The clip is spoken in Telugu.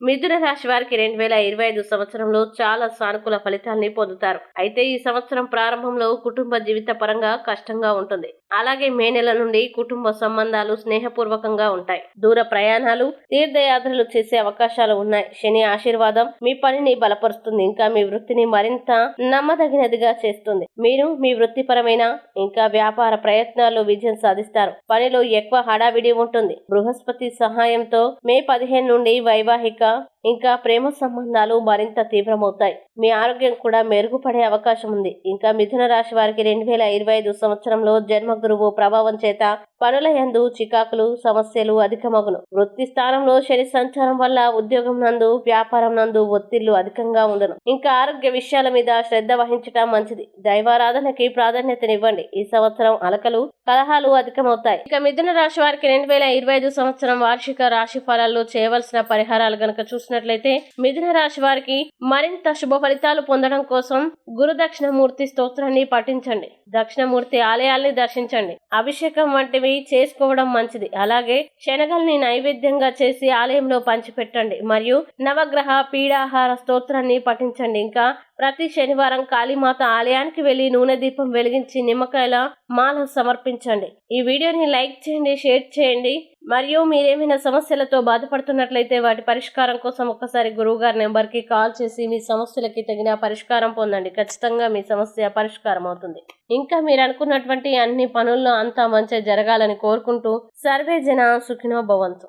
మిథున రాశి వారికి 2025 సంవత్సరంలో చాలా సానుకూల ఫలితాల్ని పొందుతారు. అయితే ఈ సంవత్సరం ప్రారంభంలో కుటుంబ జీవిత పరంగా కష్టంగా ఉంటుంది. అలాగే మే నెల నుండి కుటుంబ సంబంధాలు స్నేహపూర్వకంగా ఉంటాయి. దూర ప్రయాణాలు, తీర్థయాత్రలు చేసే అవకాశాలు ఉన్నాయి. శని ఆశీర్వాదం మీ పనిని బలపరుస్తుంది. ఇంకా మీ వృత్తిని మరింత నమ్మదగినదిగా చేస్తుంది. మీరు మీ వృత్తిపరమైన ఇంకా వ్యాపార ప్రయత్నాల్లో విజయం సాధిస్తారు. పనిలో ఎక్కువ హడావిడి ఉంటుంది. బృహస్పతి సహాయంతో మే 15 నుండి వైవాహిక ఇంకా ప్రేమ సంబంధాలు మరింత తీవ్రమవుతాయి. మీ ఆరోగ్యం కూడా మెరుగుపడే అవకాశం ఉంది. ఇంకా మిథున రాశి వారికి 2025 సంవత్సరంలో జన్మ గురువు ప్రభావం చేత పనుల యందు చికాకులు సమస్యలు అధికమగును. వృత్తి స్థానంలో శని సంచారం వల్ల ఉద్యోగం నందు వ్యాపారం నందు ఒత్తిళ్లు అధికంగా ఉండను. ఇంకా ఆరోగ్య విషయాల మీద శ్రద్ధ వహించటం మంచిది. దైవారాధనకి ప్రాధాన్యతనివ్వండి. ఈ సంవత్సరం అలకలు కలహాలు అధికమవుతాయి. ఇక మిథున రాశి వారికి 2025 సంవత్సరం వార్షిక రాశి ఫలాల్లో చేయవలసిన పరిహారాలు గనక చూసినట్లయితే మిథున రాశి వారికి మరింత శుభ ఫలితాలు పొందడం కోసం గురు దక్షిణమూర్తి స్తోత్రాన్ని పఠించండి. దక్షిణమూర్తి ఆలయాల్ని దర్శించండి. అభిషేకం వంటివి చేసుకోవడం మంచిది. అలాగే శనగల్ని నైవేద్యంగా చేసి ఆలయంలో పంచిపెట్టండి. మరియు నవగ్రహ పీడాహార స్తోత్రాన్ని పఠించండి. ఇంకా ప్రతి శనివారం కాళీమాత ఆలయానికి వెళ్లి నూనె దీపం వెలిగించి నిమ్మకాయల మాల సమర్పించండి. ఈ వీడియోని లైక్ చేయండి, షేర్ చేయండి. మరియు మీరేమైనా సమస్యలతో బాధపడుతున్నట్లయితే వాటి పరిష్కారం కోసం ఒక్కసారి గురువుగారి నెంబర్కి కాల్ చేసి మీ సమస్యలకి తగిన పరిష్కారం పొందండి. ఖచ్చితంగా మీ సమస్య పరిష్కారం అవుతుంది. ఇంకా మీరు అనుకున్నటువంటి అన్ని పనుల్లో అంతా మంచి జరగాలని కోరుకుంటూ సర్వే జన సుఖినో భవంతు.